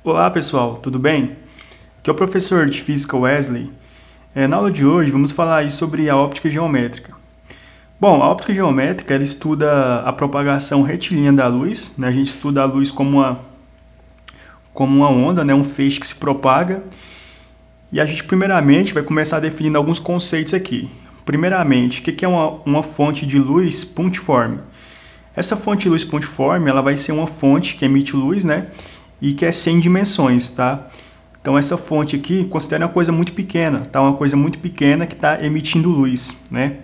Olá pessoal, tudo bem? Aqui é o professor de Física Wesley. Na aula de hoje vamos falar aí sobre a óptica geométrica. Bom, a óptica geométrica ela estuda a propagação retilínea da luz, né? A gente estuda a luz como uma onda, né? Um feixe que se propaga. E a gente primeiramente vai começar definindo alguns conceitos aqui. Primeiramente, o que é uma fonte de luz pontiforme? Essa fonte de luz pontiforme ela vai ser uma fonte que emite luz, né? E que é sem dimensões, tá? Então essa fonte aqui, considera uma coisa muito pequena, tá? Uma coisa muito pequena que está emitindo luz, né?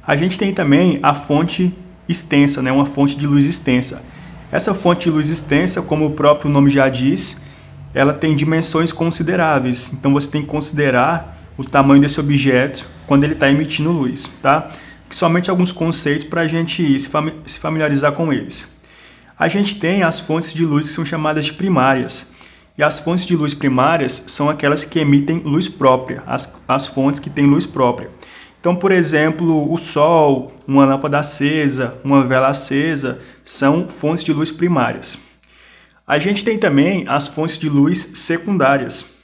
A gente tem também a fonte extensa, né? Uma fonte de luz extensa. Essa fonte de luz extensa, como o próprio nome já diz, ela tem dimensões consideráveis. Então você tem que considerar o tamanho desse objeto quando ele está emitindo luz, tá? Somente alguns conceitos para a gente se familiarizar com eles. A gente tem as fontes de luz que são chamadas de primárias. E as fontes de luz primárias são aquelas que emitem luz própria, as fontes que têm luz própria. Então, por exemplo, o sol, uma lâmpada acesa, uma vela acesa, são fontes de luz primárias. A gente tem também as fontes de luz secundárias.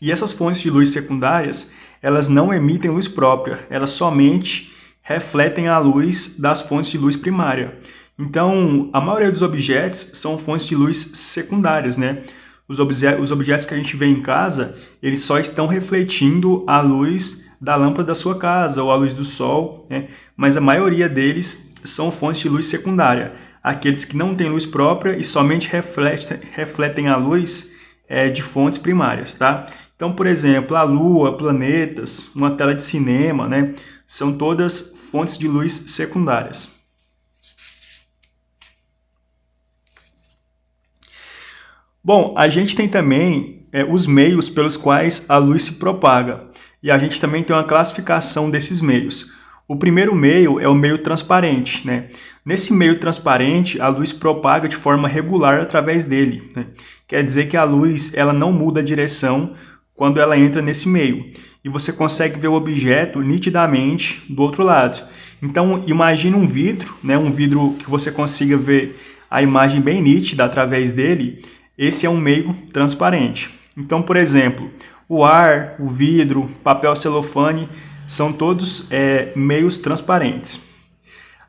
E essas fontes de luz secundárias, elas não emitem luz própria, elas somente refletem a luz das fontes de luz primária. Então, a maioria dos objetos são fontes de luz secundárias, né? Os objetos que a gente vê em casa, eles só estão refletindo a luz da lâmpada da sua casa ou a luz do sol, né? Mas a maioria deles são fontes de luz secundária. Aqueles que não têm luz própria e somente refletem a luz de fontes primárias, tá? Então, por exemplo, a Lua, planetas, uma tela de cinema, né? São todas fontes de luz secundárias. Bom, a gente tem também os meios pelos quais a luz se propaga. E a gente também tem uma classificação desses meios. O primeiro meio é o meio transparente, né? Nesse meio transparente, a luz propaga de forma regular através dele, né? Quer dizer que a luz ela não muda a direção quando ela entra nesse meio. E você consegue ver o objeto nitidamente do outro lado. Então, imagine um vidro, né? Um vidro que você consiga ver a imagem bem nítida através dele. Esse é um meio transparente. Então, por exemplo, o ar, o vidro, papel celofane, são todos meios transparentes.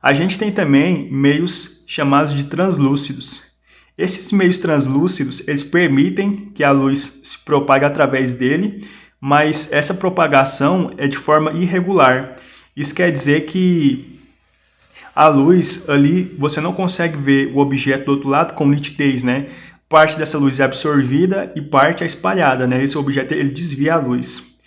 A gente tem também meios chamados de translúcidos. Esses meios translúcidos, eles permitem que a luz se propague através dele, mas essa propagação é de forma irregular. Isso quer dizer que a luz ali, você não consegue ver o objeto do outro lado com nitidez, né? Parte dessa luz é absorvida e parte é espalhada, né? Esse objeto ele desvia a luz.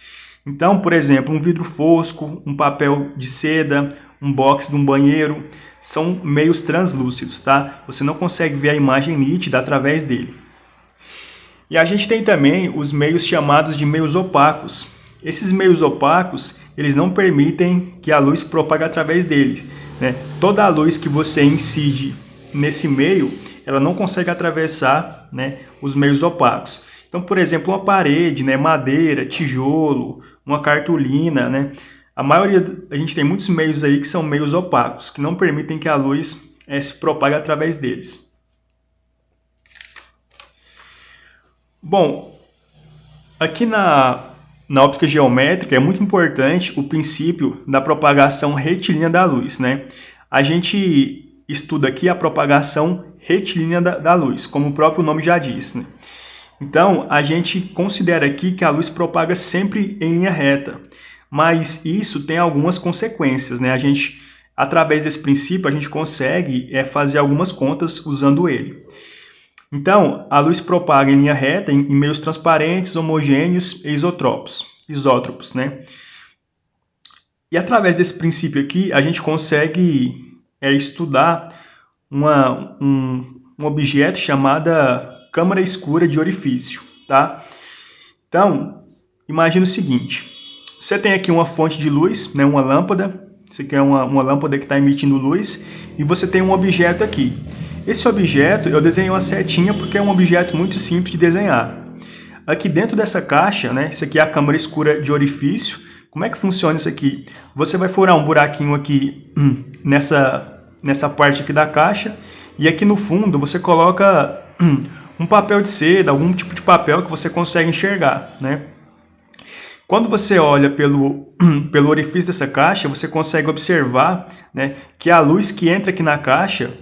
Então, por exemplo, um vidro fosco, um papel de seda, um box de um banheiro, são meios translúcidos, tá? Você não consegue ver a imagem nítida através dele. E a gente tem também os meios chamados de meios opacos. Esses meios opacos, eles não permitem que a luz se propague através deles, né? Toda a luz que você incide nesse meio, ela não consegue atravessar, né, os meios opacos. Então, por exemplo, uma parede, né, madeira, tijolo, uma cartolina, né? A gente tem muitos meios aí que são meios opacos, que não permitem que a luz se propague através deles. Bom, aqui na óptica geométrica é muito importante o princípio da propagação retilínea da luz, né? A gente estuda aqui a propagação retilínea da luz, como o próprio nome já diz, né? Então, a gente considera aqui que a luz propaga sempre em linha reta, mas isso tem algumas consequências, né? Através desse princípio, a gente consegue fazer algumas contas usando ele. Então, a luz propaga em linha reta em meios transparentes, homogêneos e isótropos, né? E através desse princípio aqui, a gente consegue estudar um objeto chamado câmara escura de orifício, tá? Então, imagine o seguinte, você tem aqui uma fonte de luz, né, uma lâmpada, isso aqui é uma lâmpada que está emitindo luz, e você tem um objeto aqui. Esse objeto, eu desenhei uma setinha porque é um objeto muito simples de desenhar. Aqui dentro dessa caixa, né, isso aqui é a câmara escura de orifício. Como é que funciona isso aqui? Você vai furar um buraquinho aqui nessa parte aqui da caixa, e aqui no fundo você coloca um papel de seda, algum tipo de papel que você consegue enxergar, né? Quando você olha pelo orifício dessa caixa, você consegue observar, né, que a luz que entra aqui na caixa,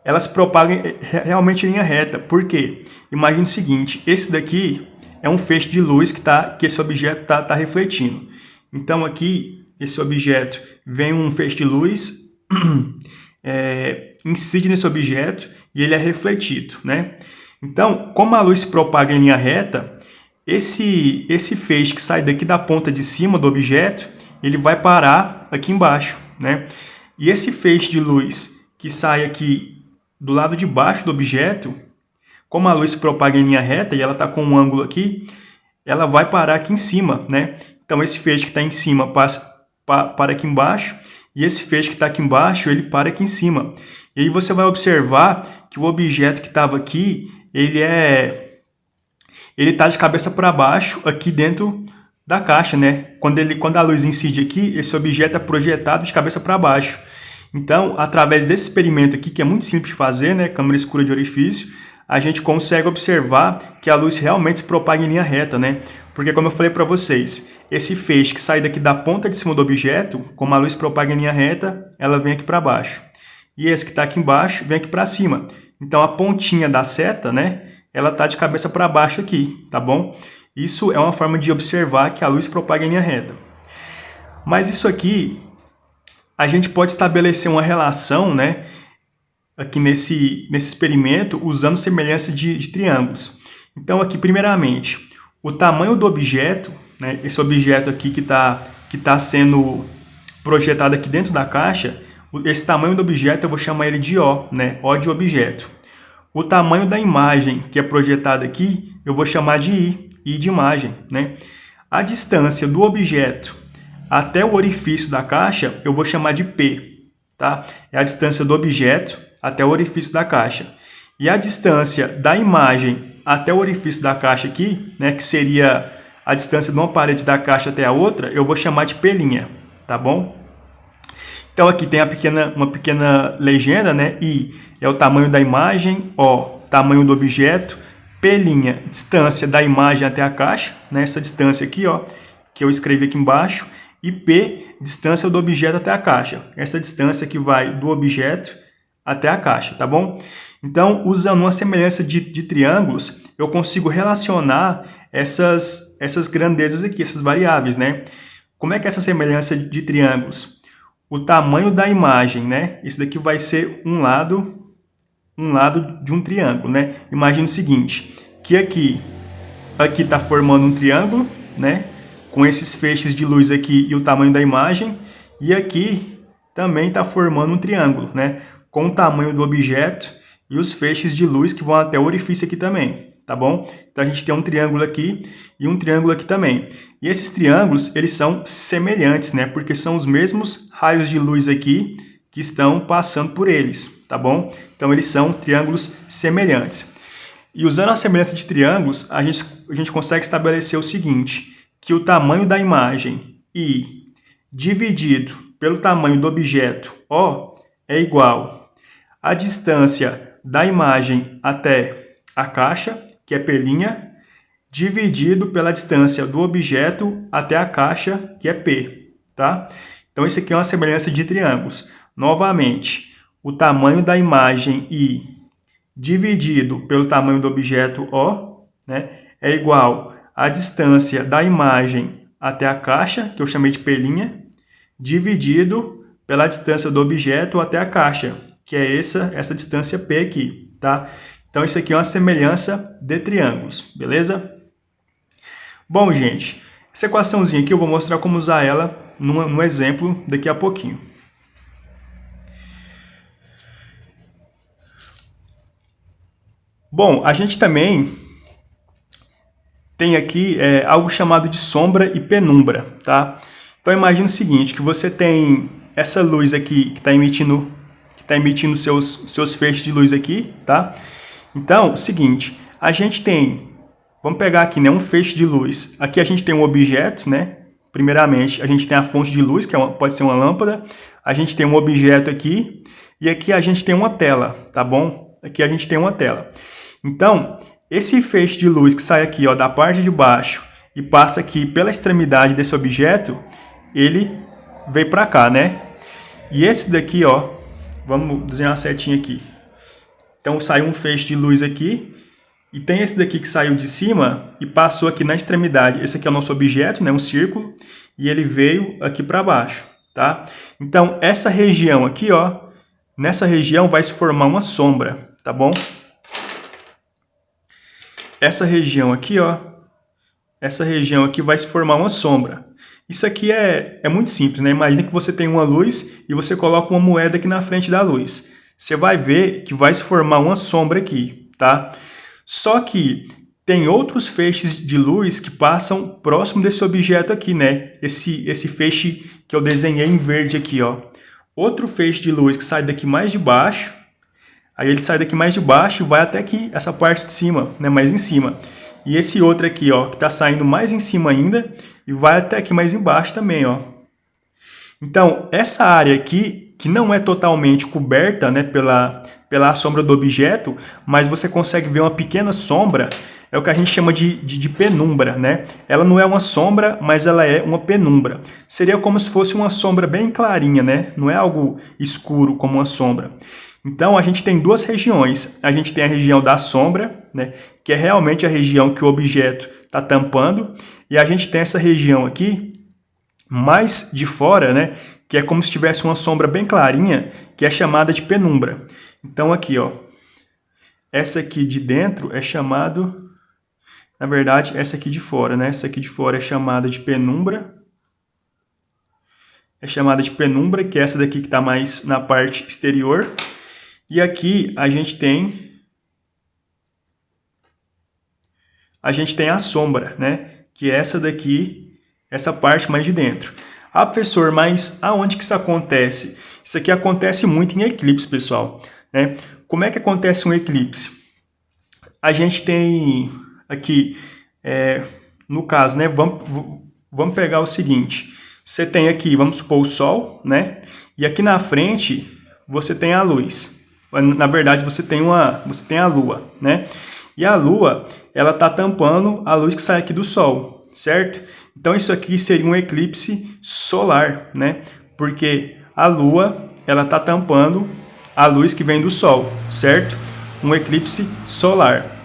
ela se propaga realmente em linha reta. Por quê? Imagine o seguinte, esse daqui é um feixe de luz que esse objeto está refletindo. Então aqui, esse objeto vem um feixe de luz, incide nesse objeto e ele é refletido, né? Então, como a luz se propaga em linha reta, esse feixe que sai daqui da ponta de cima do objeto, ele vai parar aqui embaixo, né? E esse feixe de luz que sai aqui do lado de baixo do objeto, como a luz se propaga em linha reta e ela está com um ângulo aqui, ela vai parar aqui em cima, né? Então esse feixe que está em cima para aqui embaixo, e esse feixe que está aqui embaixo, ele para aqui em cima. E aí você vai observar que o objeto que estava aqui, ele está de cabeça para baixo aqui dentro da caixa, né? Quando a luz incide aqui, esse objeto é projetado de cabeça para baixo. Então, através desse experimento aqui, que é muito simples de fazer, né? Câmara escura de orifício, a gente consegue observar que a luz realmente se propaga em linha reta, né? Porque, como eu falei para vocês, esse feixe que sai daqui da ponta de cima do objeto, como a luz se propaga em linha reta, ela vem aqui para baixo. E esse que está aqui embaixo vem aqui para cima. Então, a pontinha da seta, né? Ela está de cabeça para baixo aqui, tá bom? Isso é uma forma de observar que a luz se propaga em linha reta. Mas isso aqui, a gente pode estabelecer uma relação, né? Aqui nesse experimento, usando semelhança de triângulos. Então, aqui, primeiramente, o tamanho do objeto, né? Esse objeto aqui que tá sendo projetado aqui dentro da caixa, esse tamanho do objeto eu vou chamar ele de O, né? O de objeto. O tamanho da imagem que é projetada aqui, eu vou chamar de I de imagem, né? A distância do objeto até o orifício da caixa, eu vou chamar de P, tá? É a distância do objeto até o orifício da caixa. E a distância da imagem até o orifício da caixa aqui, né, que seria a distância de uma parede da caixa até a outra, eu vou chamar de P', tá bom? Então aqui tem uma pequena legenda, né? I é o tamanho da imagem, O, tamanho do objeto, P', distância da imagem até a caixa, né? Essa distância aqui, ó, que eu escrevi aqui embaixo, e P, distância do objeto até a caixa. Essa distância que vai do objeto até a caixa, tá bom? Então, usando uma semelhança de triângulos, eu consigo relacionar essas grandezas aqui, essas variáveis, né? Como é que é essa semelhança de triângulos? O tamanho da imagem, né? Esse daqui vai ser um lado de um triângulo, né? Imagina o seguinte, que aqui está formando um triângulo, né? Com esses feixes de luz aqui e o tamanho da imagem, e aqui também está formando um triângulo, né? Com o tamanho do objeto e os feixes de luz que vão até o orifício aqui também, tá bom? Então a gente tem um triângulo aqui e um triângulo aqui também. E esses triângulos, eles são semelhantes, né? Porque são os mesmos raios de luz aqui que estão passando por eles, tá bom? Então eles são triângulos semelhantes. E usando a semelhança de triângulos, a gente consegue estabelecer o seguinte, que o tamanho da imagem I dividido pelo tamanho do objeto O é igual à distância da imagem até a caixa, que é P', dividido pela distância do objeto até a caixa, que é P, tá? Então, isso aqui é uma semelhança de triângulos. Novamente, o tamanho da imagem I dividido pelo tamanho do objeto O, né, é igual à distância da imagem até a caixa, que eu chamei de P', dividido pela distância do objeto até a caixa, que é essa distância P aqui, tá? Então, isso aqui é uma semelhança de triângulos, beleza? Bom, gente, essa equaçãozinha aqui eu vou mostrar como usar ela num exemplo daqui a pouquinho. Bom, a gente também tem aqui algo chamado de sombra e penumbra, tá? Então, imagine o seguinte, que você tem essa luz aqui que está emitindo seus feixes de luz aqui, tá? Então, seguinte, a gente tem, vamos pegar aqui, né, um feixe de luz. Aqui a gente tem um objeto, né? Primeiramente, a gente tem a fonte de luz, que pode ser uma lâmpada. A gente tem um objeto aqui, e aqui a gente tem uma tela, tá bom? Aqui a gente tem uma tela. Então, esse feixe de luz que sai aqui, ó, da parte de baixo e passa aqui pela extremidade desse objeto, ele veio para cá, né? E esse daqui, ó, vamos desenhar certinho aqui. Então, saiu um feixe de luz aqui. E tem esse daqui que saiu de cima e passou aqui na extremidade. Esse aqui é o nosso objeto, né, um círculo, e ele veio aqui para baixo, tá? Então, essa região aqui, ó, nessa região vai se formar uma sombra, tá bom? Essa região aqui, ó, essa região aqui vai se formar uma sombra. Isso aqui é muito simples, né? Imagina que você tem uma luz e você coloca uma moeda aqui na frente da luz. Você vai ver que vai se formar uma sombra aqui, tá? Só que tem outros feixes de luz que passam próximo desse objeto aqui, né? Esse feixe que eu desenhei em verde aqui, ó. Outro feixe de luz que sai daqui mais de baixo. Aí ele sai daqui mais de baixo e vai até aqui, essa parte de cima, né? Mais em cima. E esse outro aqui, ó, que está saindo mais em cima ainda e vai até aqui mais embaixo também, ó. Então, essa área aqui, que não é totalmente coberta, né, pela sombra do objeto, mas você consegue ver uma pequena sombra, é o que a gente chama de penumbra, né? Ela não é uma sombra, mas ela é uma penumbra. Seria como se fosse uma sombra bem clarinha, né? Não é algo escuro como uma sombra. Então, a gente tem duas regiões. A gente tem a região da sombra, né, que é realmente a região que o objeto está tampando, e a gente tem essa região aqui, mais de fora, né, que é como se tivesse uma sombra bem clarinha, que é chamada de penumbra. Então, aqui, ó, essa aqui de dentro é chamado, na verdade, essa aqui de fora, né, essa aqui de fora é chamada de penumbra. É chamada de penumbra, que é essa daqui que está mais na parte exterior. E aqui a gente tem a sombra, né? Que é essa daqui, essa parte mais de dentro. Ah, professor, mas aonde que isso acontece? Isso aqui acontece muito em eclipse, pessoal, né? Como é que acontece um eclipse? A gente tem aqui, no caso, né? Vamos pegar o seguinte. Você tem aqui, vamos supor, o Sol, né? E aqui na frente você tem a luz. Na verdade, você tem a Lua, né? E a Lua, ela está tampando a luz que sai aqui do Sol, certo? Então, isso aqui seria um eclipse solar, né? Porque a Lua, ela está tampando a luz que vem do Sol, certo? Um eclipse solar.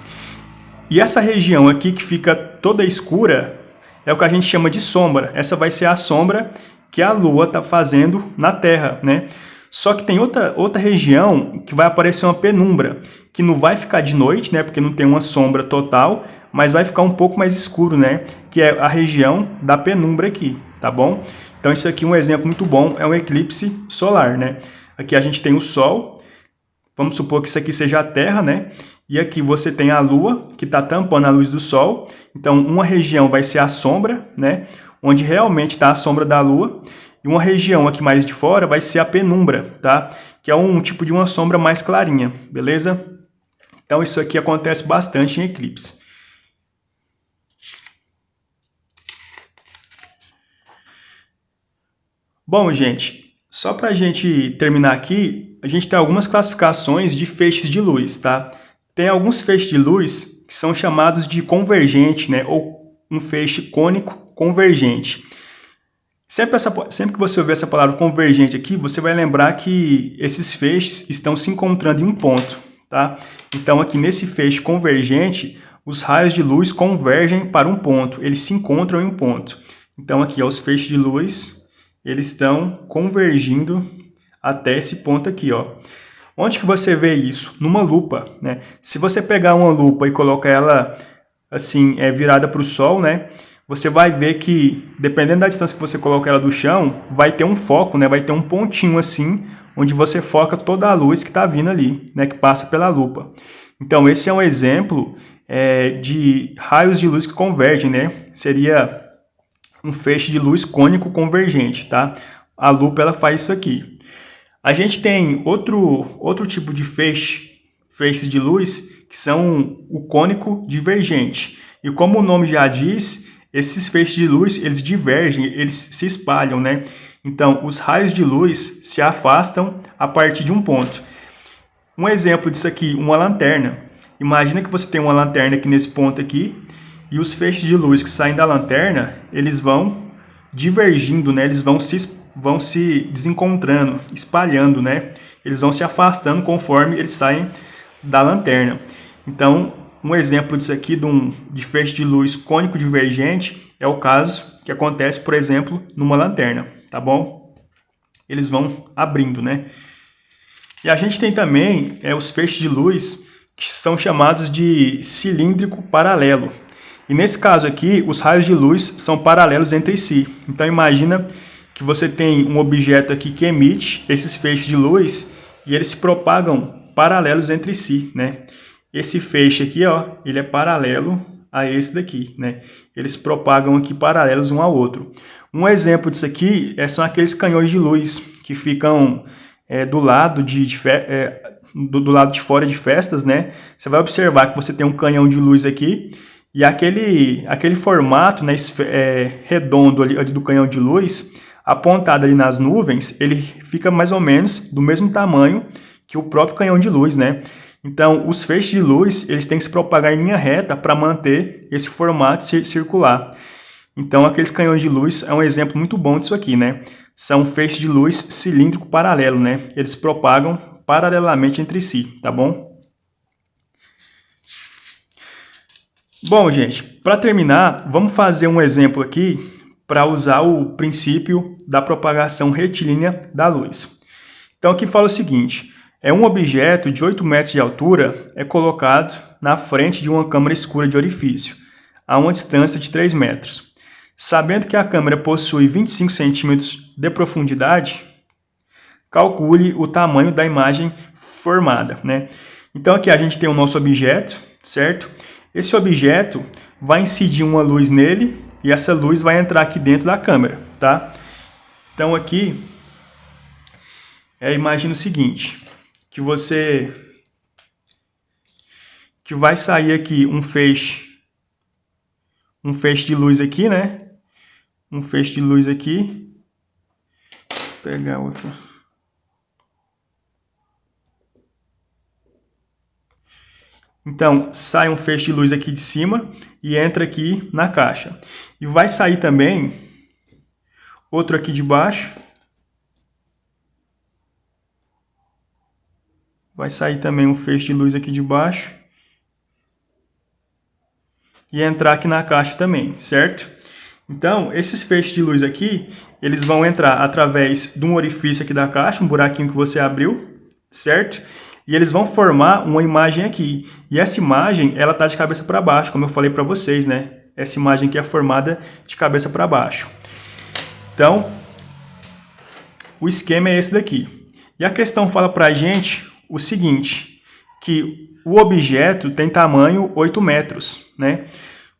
E essa região aqui que fica toda escura é o que a gente chama de sombra. Essa vai ser a sombra que a Lua está fazendo na Terra, né? Só que tem outra região que vai aparecer uma penumbra, que não vai ficar de noite, né, porque não tem uma sombra total, mas vai ficar um pouco mais escuro, né, que é a região da penumbra aqui, tá bom? Então isso aqui é um exemplo muito bom, é um eclipse solar, né? Aqui a gente tem o Sol, vamos supor que isso aqui seja a Terra, né? E aqui você tem a Lua, que está tampando a luz do Sol. Então uma região vai ser a sombra, né, onde realmente está a sombra da Lua. E uma região aqui mais de fora vai ser a penumbra, tá? Que é um tipo de uma sombra mais clarinha, beleza? Então isso aqui acontece bastante em eclipse. Bom, gente, só para a gente terminar aqui, a gente tem algumas classificações de feixes de luz, tá? Tem alguns feixes de luz que são chamados de convergente, né? Ou um feixe cônico convergente. Sempre que você ouvir essa palavra convergente aqui, você vai lembrar que esses feixes estão se encontrando em um ponto, tá? Então, aqui nesse feixe convergente, os raios de luz convergem para um ponto, eles se encontram em um ponto. Então, aqui, ó, os feixes de luz, eles estão convergindo até esse ponto aqui, ó. Onde que você vê isso? Numa lupa, né? Se você pegar uma lupa e colocar ela, assim, virada para o Sol, né? Você vai ver que, dependendo da distância que você coloca ela do chão, vai ter um foco, né? Vai ter um pontinho assim, onde você foca toda a luz que está vindo ali, né? Que passa pela lupa. Então, esse é um exemplo de raios de luz que convergem, né? Seria um feixe de luz cônico convergente, tá? A lupa, ela faz isso aqui. A gente tem outro tipo de feixes de luz, que são o cônico divergente. E como o nome já diz, esses feixes de luz, eles divergem, eles se espalham, né? Então, os raios de luz se afastam a partir de um ponto. Um exemplo disso aqui, uma lanterna. Imagina que você tem uma lanterna aqui nesse ponto aqui, e os feixes de luz que saem da lanterna, eles vão divergindo, né? Eles vão se desencontrando, espalhando, né? Eles vão se afastando conforme eles saem da lanterna. Então, um exemplo disso aqui, de feixe de luz cônico divergente, é o caso que acontece, por exemplo, numa lanterna, tá bom? Eles vão abrindo, né? E a gente tem também os feixes de luz que são chamados de cilíndrico paralelo. E nesse caso aqui, os raios de luz são paralelos entre si. Então imagina que você tem um objeto aqui que emite esses feixes de luz e eles se propagam paralelos entre si, né? Esse feixe aqui, ó, ele é paralelo a esse daqui, né? Eles propagam aqui paralelos um ao outro. Um exemplo disso aqui são aqueles canhões de luz que ficam do lado do lado de fora de festas, né? Você vai observar que você tem um canhão de luz aqui e aquele formato, né, redondo ali do canhão de luz, apontado ali nas nuvens, ele fica mais ou menos do mesmo tamanho que o próprio canhão de luz, né? Então, os feixes de luz, eles têm que se propagar em linha reta para manter esse formato circular. Então, aqueles canhões de luz é um exemplo muito bom disso aqui, né? São feixes de luz cilíndrico paralelo, né? Eles se propagam paralelamente entre si, tá bom? Bom, gente, para terminar, vamos fazer um exemplo aqui para usar o princípio da propagação retilínea da luz. Então, aqui fala o seguinte: um objeto de 8 metros de altura é colocado na frente de uma câmara escura de orifício, a uma distância de 3 metros. Sabendo que a câmera possui 25 centímetros de profundidade, calcule o tamanho da imagem formada, né? Então aqui a gente tem o nosso objeto, certo? Esse objeto vai incidir uma luz nele e essa luz vai entrar aqui dentro da câmera, tá? Então aqui, imagina o seguinte, que vai sair aqui um feixe de luz aqui, né? Um feixe de luz aqui. Vou pegar outro. Então, sai um feixe de luz aqui de cima e entra aqui na caixa. E vai sair também outro aqui de baixo. Vai sair também um feixe de luz aqui de baixo. E entrar aqui na caixa também, certo? Então, esses feixes de luz aqui, eles vão entrar através de um orifício aqui da caixa, um buraquinho que você abriu, certo? E eles vão formar uma imagem aqui. E essa imagem, ela tá de cabeça para baixo, como eu falei para vocês, né? Essa imagem aqui é formada de cabeça para baixo. Então, o esquema é esse daqui. E a questão fala para a gente o seguinte, que o objeto tem tamanho 8 metros, né?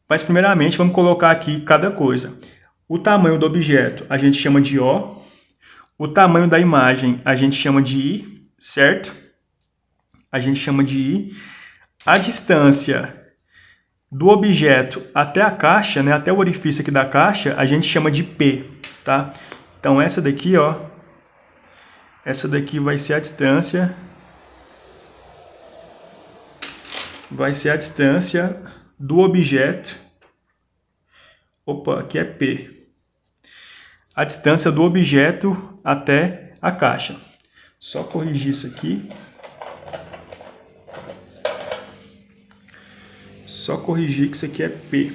Mas primeiramente vamos colocar aqui cada coisa. O tamanho do objeto a gente chama de O, o tamanho da imagem a gente chama de I, certo? A gente chama de I. A distância do objeto até a caixa, né, até o orifício aqui da caixa, a gente chama de P, tá? Então essa daqui, ó, essa daqui vai ser a distância do objeto, aqui é P, a distância do objeto até a caixa. Só corrigir isso aqui. Só corrigir que isso aqui é P.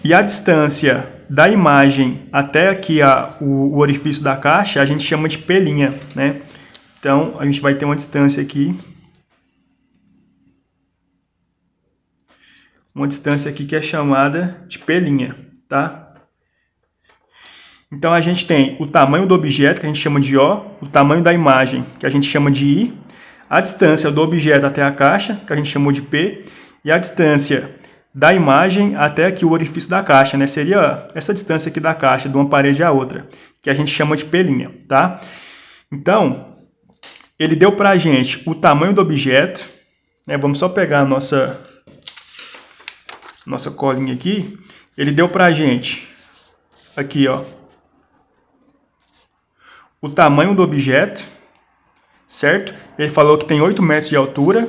E a distância da imagem até aqui o orifício da caixa, a gente chama de P', né? Então, a gente vai ter uma distância aqui. Uma distância aqui que é chamada de P', tá? Então, a gente tem o tamanho do objeto, que a gente chama de O, o tamanho da imagem, que a gente chama de I, a distância do objeto até a caixa, que a gente chamou de P, e a distância da imagem até aqui o orifício da caixa, né? Seria essa distância aqui da caixa, de uma parede à outra, que a gente chama de P', tá? Então, ele deu para a gente o tamanho do objeto, né? Vamos só pegar a nossa colinha aqui. Ele deu para a gente, aqui, ó, o tamanho do objeto, certo? Ele falou que tem 8 metros de altura.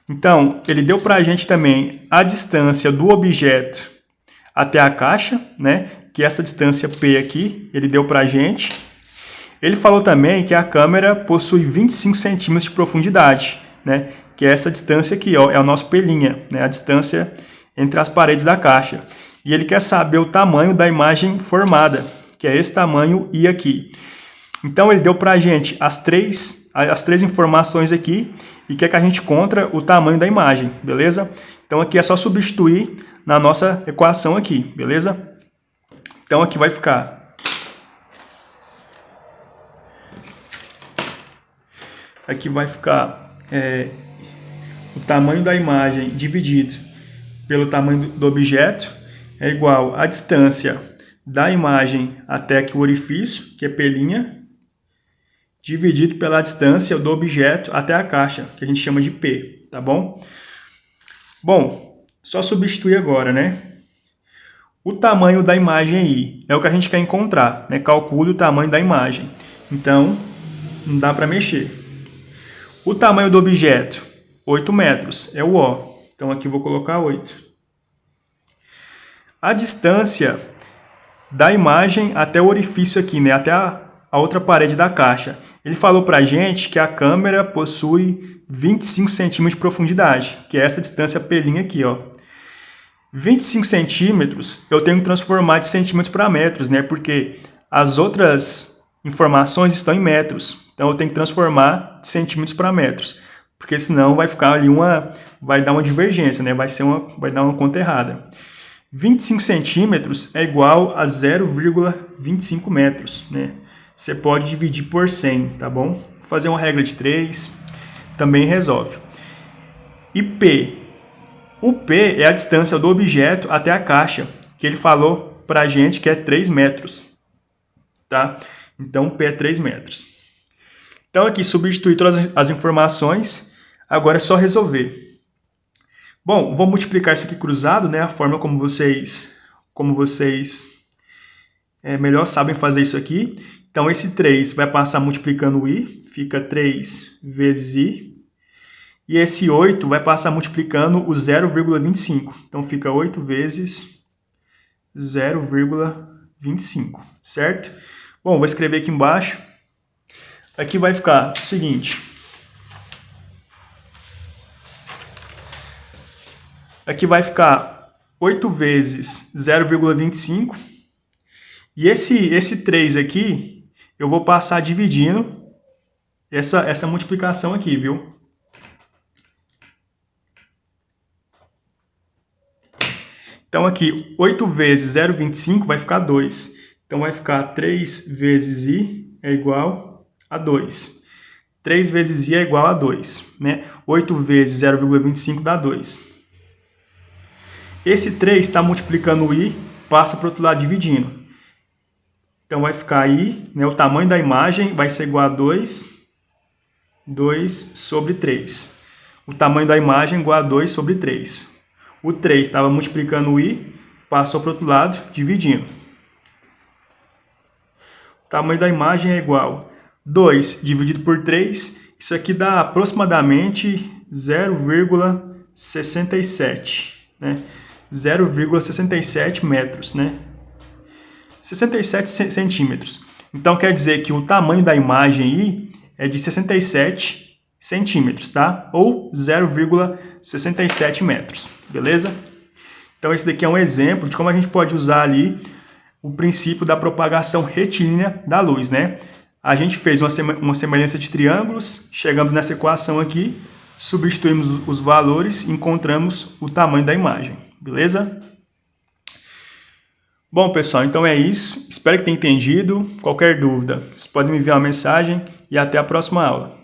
Então, ele deu para a gente também a distância do objeto até a caixa, né? Que é essa distância P aqui, ele deu para a gente. Ele falou também que a câmera possui 25 centímetros de profundidade, né? Que é essa distância aqui, ó, é o nosso P', né? A distância entre as paredes da caixa. E ele quer saber o tamanho da imagem formada, que é esse tamanho I aqui. Então, ele deu para a gente as três informações aqui e quer que a gente encontre o tamanho da imagem, beleza? Então, aqui é só substituir na nossa equação aqui, beleza? Então, aqui vai ficar... Aqui vai ficar o tamanho da imagem dividido pelo tamanho do objeto é igual à distância da imagem até aqui o orifício, que é P', dividido pela distância do objeto até a caixa, que a gente chama de P, tá bom? Bom, só substituir agora, né? O tamanho da imagem I é o que a gente quer encontrar, né? Calcule o tamanho da imagem. Então, não dá para mexer. O tamanho do objeto, 8 metros, é o O. Então, aqui eu vou colocar 8. A distância da imagem até o orifício aqui, né? Até a outra parede da caixa. Ele falou para a gente que a câmera possui 25 centímetros de profundidade, que é essa distância P' aqui, ó. 25 centímetros eu tenho que transformar de centímetros para metros, né? Porque as outras informações estão em metros. Então eu tenho que transformar de centímetros para metros. Porque senão vai ficar ali vai dar uma divergência, né? Vai dar uma conta errada. 25 centímetros é igual a 0,25 metros, né? Você pode dividir por 100, tá bom? Vou fazer uma regra de 3, também resolve. E P? O P é a distância do objeto até a caixa, que ele falou pra gente que é 3 metros, tá? Então, P é 3 metros. Então, aqui, substituir todas as informações, agora é só resolver. Bom, vou multiplicar isso aqui cruzado, né? A forma como vocês melhor sabem fazer isso aqui. Então, esse 3 vai passar multiplicando o I, fica 3 vezes I. E esse 8 vai passar multiplicando o 0,25. Então, fica 8 vezes 0,25, certo? Bom, vou escrever aqui embaixo. Aqui vai ficar o seguinte. Aqui vai ficar 8 vezes 0,25. E esse 3 aqui, eu vou passar dividindo essa multiplicação aqui, viu? Então, aqui, 8 vezes 0,25 vai ficar 2. Então, vai ficar 3 vezes I é igual a 2. 3 vezes I é igual a 2, né? 8 vezes 0,25 dá 2. Esse 3 está multiplicando o I, passa para o outro lado dividindo. Então, vai ficar I, né? O tamanho da imagem vai ser igual a 2 sobre 3. O tamanho da imagem é igual a 2 sobre 3. O 3 estava multiplicando o I, passou para o outro lado, dividindo. O tamanho da imagem é igual a 2 dividido por 3. Isso aqui dá aproximadamente 0,67, né? 0,67 metros, né? 67 centímetros. Então, quer dizer que o tamanho da imagem I é de 67 centímetros, tá? Ou 0,67 metros, beleza? Então, esse daqui é um exemplo de como a gente pode usar ali o princípio da propagação retilínea da luz, né? A gente fez uma semelhança de triângulos, chegamos nessa equação aqui, substituímos os valores e encontramos o tamanho da imagem, beleza? Bom, pessoal, então é isso. Espero que tenham entendido. Qualquer dúvida, vocês podem me enviar uma mensagem e até a próxima aula.